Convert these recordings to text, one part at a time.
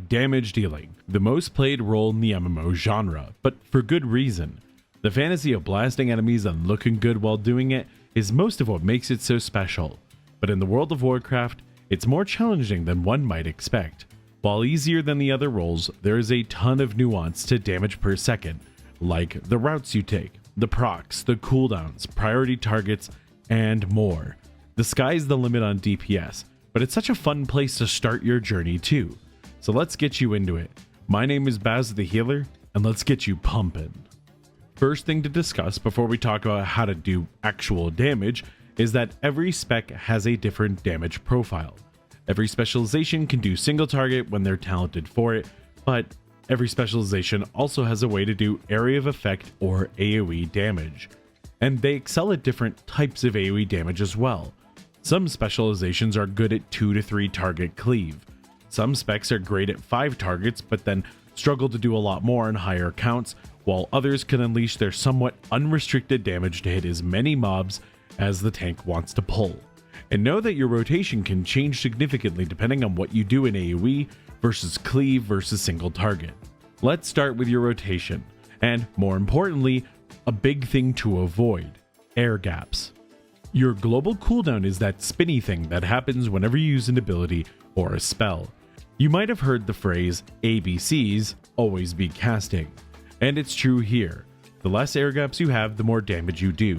damage dealing, the most played role in the MMO genre, but for good reason. The fantasy of blasting enemies and looking good while doing it is most of what makes it so special. But in the world of Warcraft, it's more challenging than one might expect. While easier than the other roles, there is a ton of nuance to damage per second, like the routes you take, the procs, the cooldowns, priority targets, and more. The sky's the limit on DPS, but it's such a fun place to start your journey too. So let's get you into it. My name is Baz the Healer, and let's get you pumping. First thing to discuss before we talk about how to do actual damage is that every spec has a different damage profile. Every specialization can do single target when they're talented for it, but every specialization also has a way to do area of effect or AoE damage. And they excel at different types of AoE damage as well. Some specializations are good at 2 to 3 target cleave. Some specs are great at 5 targets but then struggle to do a lot more in higher counts, while others can unleash their somewhat unrestricted damage to hit as many mobs as the tank wants to pull. And know that your rotation can change significantly depending on what you do in AoE versus cleave versus single target. Let's start with your rotation, and more importantly, a big thing to avoid: air gaps. Your global cooldown is that spinny thing that happens whenever you use an ability or a spell. You might have heard the phrase ABCs, always be casting, and it's true here. The less air gaps you have, the more damage you do.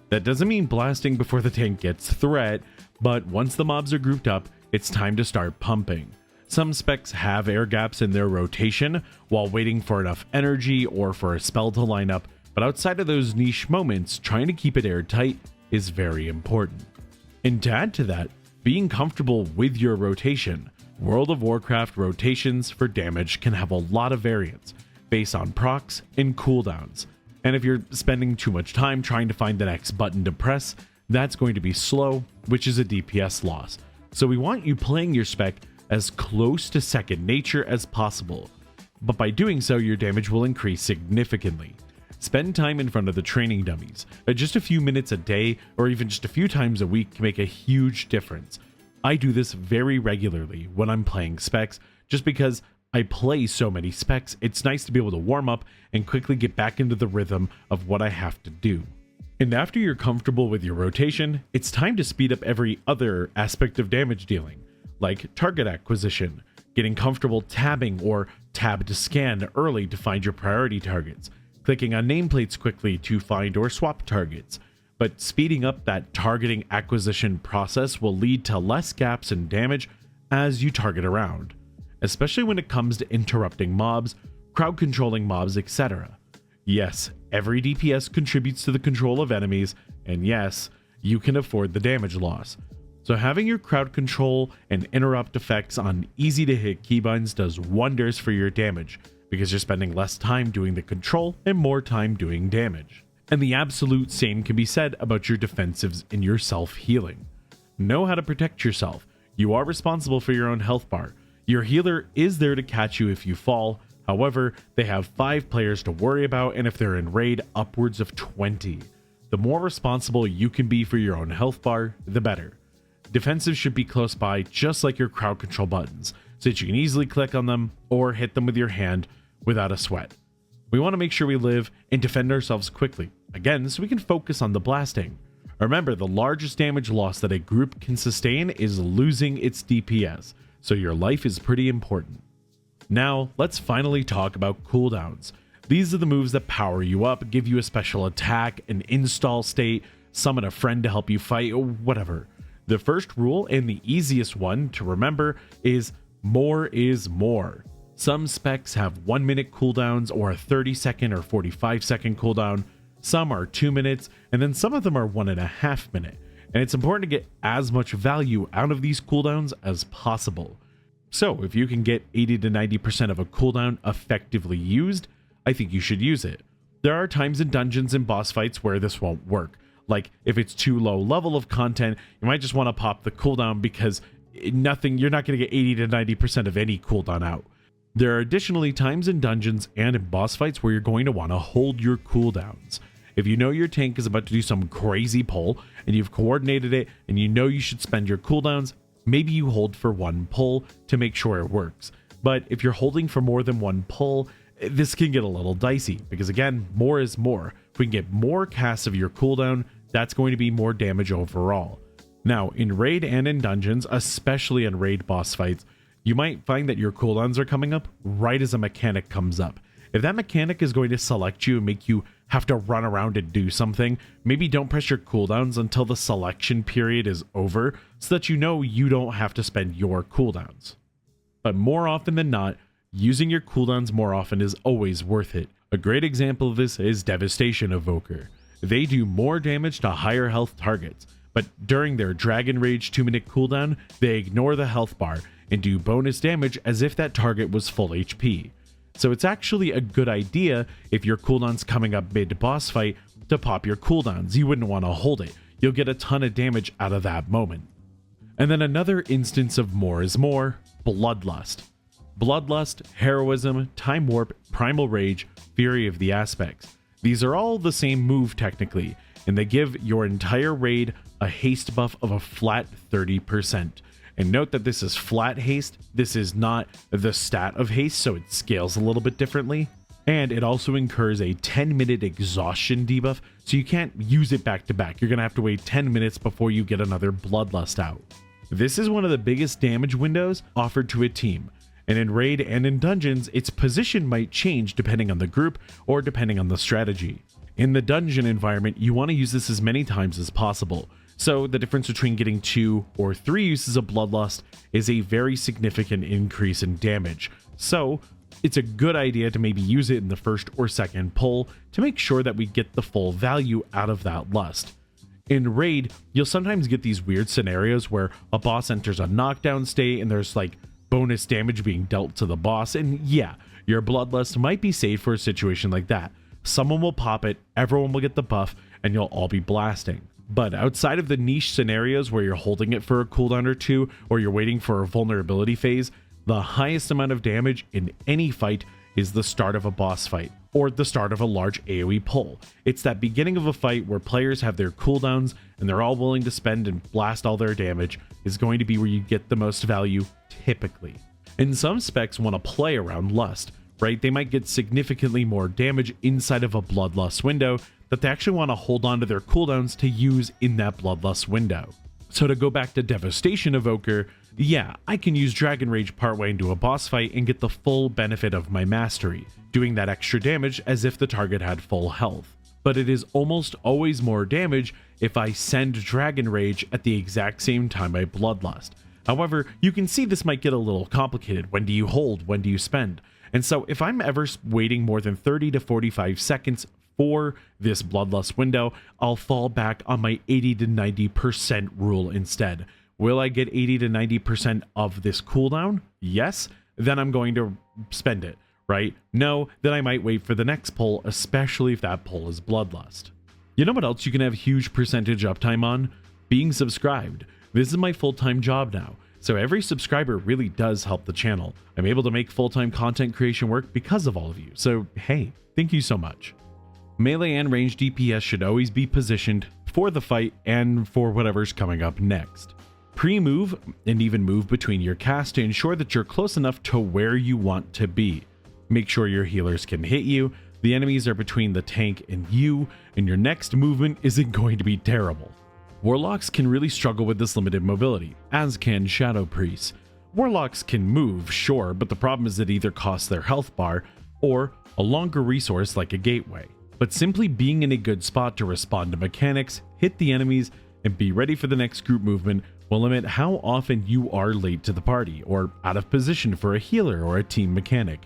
That doesn't mean blasting before the tank gets threat, but once the mobs are grouped up, it's time to start pumping. Some specs have air gaps in their rotation while waiting for enough energy or for a spell to line up, but outside of those niche moments, trying to keep it airtight is very important. And to add to that, being comfortable with your rotation. World of Warcraft rotations for damage can have a lot of variance based on procs and cooldowns. And if you're spending too much time trying to find the next button to press, that's going to be slow, which is a DPS loss. So we want you playing your spec as close to second nature as possible. But by doing so, your damage will increase significantly. Spend time in front of the training dummies. Just a few minutes a day or even just a few times a week can make a huge difference. I do this very regularly when I'm playing specs, just because I play so many specs. It's nice to be able to warm up and quickly get back into the rhythm of what I have to do. And after you're comfortable with your rotation, it's time to speed up every other aspect of damage dealing, like target acquisition, getting comfortable tabbing or tab to scan early to find your priority targets, clicking on nameplates quickly to find or swap targets. But speeding up that targeting acquisition process will lead to less gaps in damage as you target around, especially when it comes to interrupting mobs, crowd controlling mobs, etc. Yes, every DPS contributes to the control of enemies, and yes, you can afford the damage loss. So having your crowd control and interrupt effects on easy to hit keybinds does wonders for your damage, because you're spending less time doing the control and more time doing damage. And the absolute same can be said about your defensives and your self-healing. Know how to protect yourself. You are responsible for your own health bar. Your healer is there to catch you if you fall. However, they have 5 players to worry about, and if they're in raid, upwards of 20. The more responsible you can be for your own health bar, the better. Defensives should be close by, just like your crowd control buttons, so that you can easily click on them or hit them with your hand without a sweat. We want to make sure we live and defend ourselves quickly, again, so we can focus on the blasting. Remember, the largest damage loss that a group can sustain is losing its DPS, so your life is pretty important. Now, let's finally talk about cooldowns. These are the moves that power you up, give you a special attack, an install state, summon a friend to help you fight, or whatever. The first rule, and the easiest one to remember, is more is more. Some specs have 1 minute cooldowns or a 30-second or 45-second cooldown. Some are 2 minutes, and then some of them are 1.5 minutes. And it's important to get as much value out of these cooldowns as possible. So if you can get 80 to 90% of a cooldown effectively used, I think you should use it. There are times in dungeons and boss fights where this won't work. Like if it's too low level of content, you might just want to pop the cooldown because you're not going to get 80 to 90% of any cooldown out. There are additionally times in dungeons and in boss fights where you're going to want to hold your cooldowns. If you know your tank is about to do some crazy pull and you've coordinated it and you know you should spend your cooldowns, maybe you hold for one pull to make sure it works. But if you're holding for more than one pull, this can get a little dicey, because again, more is more. If we can get more casts of your cooldown, that's going to be more damage overall. Now, in raid and in dungeons, especially in raid boss fights, you might find that your cooldowns are coming up right as a mechanic comes up. If that mechanic is going to select you and make you have to run around and do something, maybe don't press your cooldowns until the selection period is over, so that you know you don't have to spend your cooldowns. But more often than not, using your cooldowns more often is always worth it. A great example of this is Devastation Evoker. They do more damage to higher health targets, but during their Dragon Rage 2-minute cooldown, they ignore the health bar and do bonus damage as if that target was full HP. So it's actually a good idea if your cooldown's coming up mid-boss fight to pop your cooldowns. You wouldn't want to hold it. You'll get a ton of damage out of that moment. And then another instance of more is more, Bloodlust. Bloodlust, Heroism, Timewarp, Primal Rage, Fury of the Aspects. These are all the same move technically, and they give your entire raid a haste buff of a flat 30%. And note that this is flat haste, this is not the stat of haste, so it scales a little bit differently. And it also incurs a 10-minute exhaustion debuff, so you can't use it back to back. You're going to have to wait 10 minutes before you get another Bloodlust out. This is one of the biggest damage windows offered to a team. And in raid and in dungeons, its position might change depending on the group or depending on the strategy. In the dungeon environment, you want to use this as many times as possible. So the difference between getting 2 or 3 uses of Bloodlust is a very significant increase in damage. So it's a good idea to maybe use it in the first or second pull to make sure that we get the full value out of that lust. In raid, you'll sometimes get these weird scenarios where a boss enters a knockdown state and there's like bonus damage being dealt to the boss, and yeah, your Bloodlust might be saved for a situation like that. Someone will pop it, everyone will get the buff, and you'll all be blasting. But outside of the niche scenarios where you're holding it for a cooldown or two, or you're waiting for a vulnerability phase, the highest amount of damage in any fight is the start of a boss fight, or the start of a large AoE pull. It's that beginning of a fight where players have their cooldowns and they're all willing to spend and blast all their damage is going to be where you get the most value typically. And some specs want to play around lust, right? They might get significantly more damage inside of a Bloodlust window that they actually want to hold on to their cooldowns to use in that Bloodlust window. So to go back to Devastation Evoker, yeah, I can use Dragon Rage partway into a boss fight and get the full benefit of my mastery, doing that extra damage as if the target had full health. But it is almost always more damage if I send Dragon Rage at the exact same time I Bloodlust. However, you can see this might get a little complicated. When do you hold? When do you spend? And so if I'm ever waiting more than 30 to 45 seconds for this Bloodlust window, I'll fall back on my 80 to 90% rule instead. Will I get 80 to 90% of this cooldown? Yes. Then I'm going to spend it, right? No, then I might wait for the next pull, especially if that pull is Bloodlust. You know what else you can have huge percentage uptime on? Being subscribed. This is my full-time job now, so every subscriber really does help the channel. I'm able to make full-time content creation work because of all of you, so hey, thank you so much. Melee and ranged DPS should always be positioned for the fight and for whatever's coming up next. Pre-move and even move between your casts to ensure that you're close enough to where you want to be. Make sure your healers can hit you, the enemies are between the tank and you, and your next movement isn't going to be terrible. Warlocks can really struggle with this limited mobility, as can Shadow Priests. Warlocks can move, sure, but the problem is it either costs their health bar or a longer resource like a gateway. But simply being in a good spot to respond to mechanics, hit the enemies, and be ready for the next group movement will limit how often you are late to the party or out of position for a healer or a team mechanic.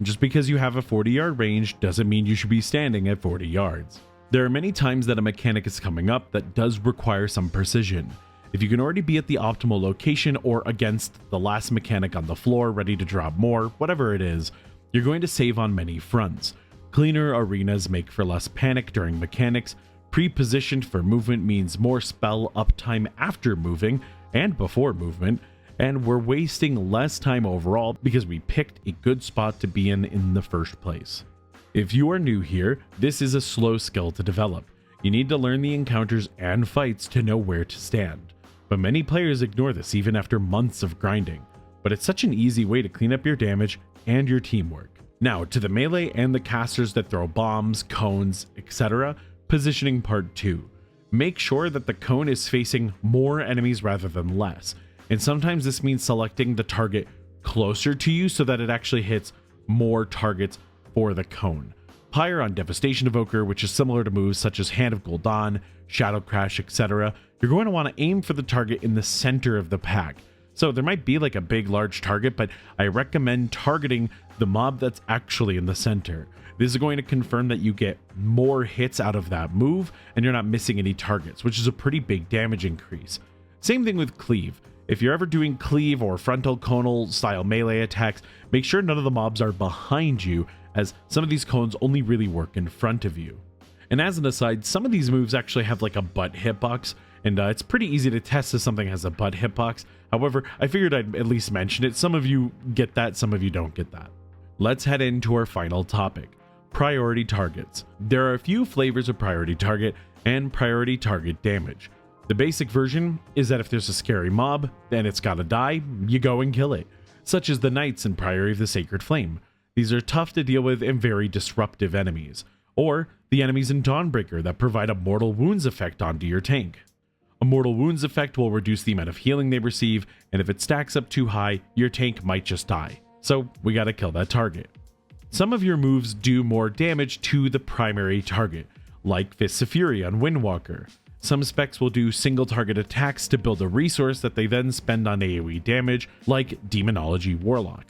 Just because you have a 40-yard range doesn't mean you should be standing at 40 yards. There are many times that a mechanic is coming up that does require some precision. If you can already be at the optimal location or against the last mechanic on the floor ready to drop more, whatever it is, you're going to save on many fronts. Cleaner arenas make for less panic during mechanics, pre-positioned for movement means more spell uptime after moving and before movement, and we're wasting less time overall because we picked a good spot to be in the first place. If you are new here, this is a slow skill to develop. You need to learn the encounters and fights to know where to stand. But many players ignore this even after months of grinding. but it's such an easy way to clean up your damage and your teamwork. Now to the melee and the casters that throw bombs, cones, etc. Positioning part 2. Make sure that the cone is facing more enemies rather than less, and sometimes this means selecting the target closer to you so that it actually hits more targets for the cone. Pyre on Devastation Evoker, which is similar to moves such as Hand of Gul'dan, Shadow Crash, etc. You're going to want to aim for the target in the center of the pack. So there might be like a big large target, but I recommend targeting the mob that's actually in the center. This is going to confirm that you get more hits out of that move and you're not missing any targets, which is a pretty big damage increase. Same thing with cleave. If you're ever doing cleave or frontal conal style melee attacks, make sure none of the mobs are behind you, as some of these cones only really work in front of you. And as an aside, some of these moves actually have like a butt hitbox, and it's pretty easy to test if something has a butt hitbox. However, I figured I'd at least mention it. Some of you get that, some of you don't get that. Let's head into our final topic, priority targets. There are a few flavors of priority target and priority target damage. The basic version is that if there's a scary mob and it's gotta die, you go and kill it, such as the Knights in Priory of the Sacred Flame. These are tough to deal with and very disruptive enemies. Or the enemies in Dawnbreaker that provide a Mortal Wounds effect onto your tank. A Mortal Wounds effect will reduce the amount of healing they receive, and if it stacks up too high, your tank might just die. So we gotta kill that target. Some of your moves do more damage to the primary target, like Fists of Fury on Windwalker. Some specs will do single target attacks to build a resource that they then spend on AoE damage, like Demonology Warlock.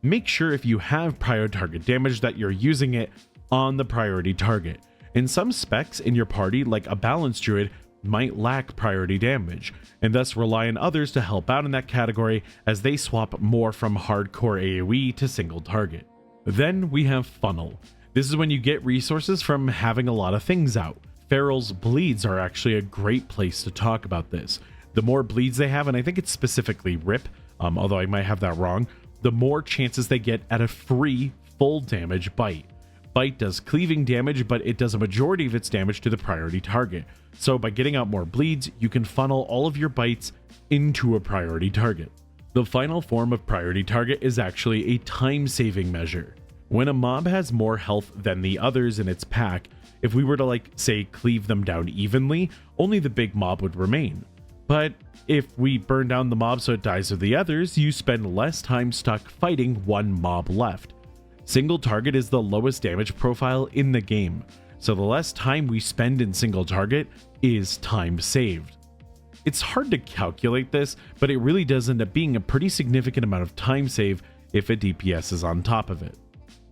Make sure if you have prior target damage that you're using it on the priority target. And some specs in your party, like a Balance Druid, might lack priority damage, and thus rely on others to help out in that category as they swap more from hardcore AoE to single target. Then we have Funnel. This is when you get resources from having a lot of things out. Feral's bleeds are actually a great place to talk about this. The more bleeds they have, and I think it's specifically Rip, although I might have that wrong, the more chances they get at a free full damage bite. Bite does cleaving damage, but it does a majority of its damage to the priority target. So by getting out more bleeds, you can funnel all of your bites into a priority target. The final form of priority target is actually a time-saving measure. When a mob has more health than the others in its pack, if we were to say cleave them down evenly, only the big mob would remain. But if we burn down the mob so it dies with the others, you spend less time stuck fighting one mob left. Single target is the lowest damage profile in the game, so the less time we spend in single target is time saved. It's hard to calculate this, but it really does end up being a pretty significant amount of time save if a DPS is on top of it.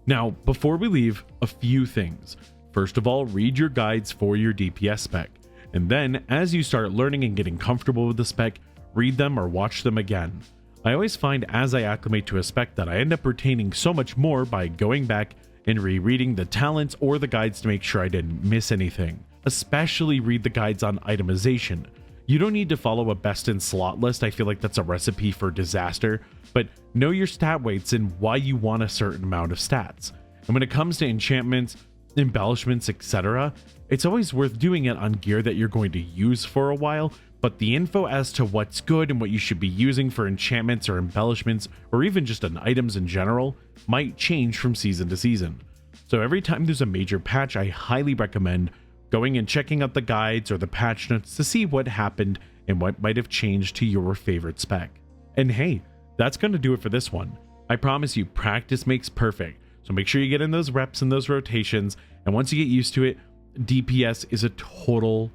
Now, before we leave, a few things. First of all, read your guides for your DPS spec, and then as you start learning and getting comfortable with the spec, read them or watch them again. I always find as I acclimate to a spec that I end up retaining so much more by going back and rereading the talents or the guides to make sure I didn't miss anything. Especially read the guides on itemization. You don't need to follow a best in slot list, I feel like that's a recipe for disaster, but know your stat weights and why you want a certain amount of stats. And when it comes to enchantments, embellishments, etc., it's always worth doing it on gear that you're going to use for a while, but the info as to what's good and what you should be using for enchantments or embellishments, or even just on items in general, might change from season to season. So every time there's a major patch, I highly recommend going and checking out the guides or the patch notes to see what happened and what might have changed to your favorite spec. And hey, that's going to do it for this one. I promise you, practice makes perfect, so make sure you get in those reps and those rotations, and once you get used to it, DPS is a total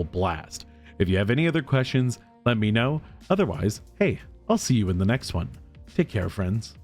blast. If you have any other questions, let me know. Otherwise, hey, I'll see you in the next one. Take care, friends.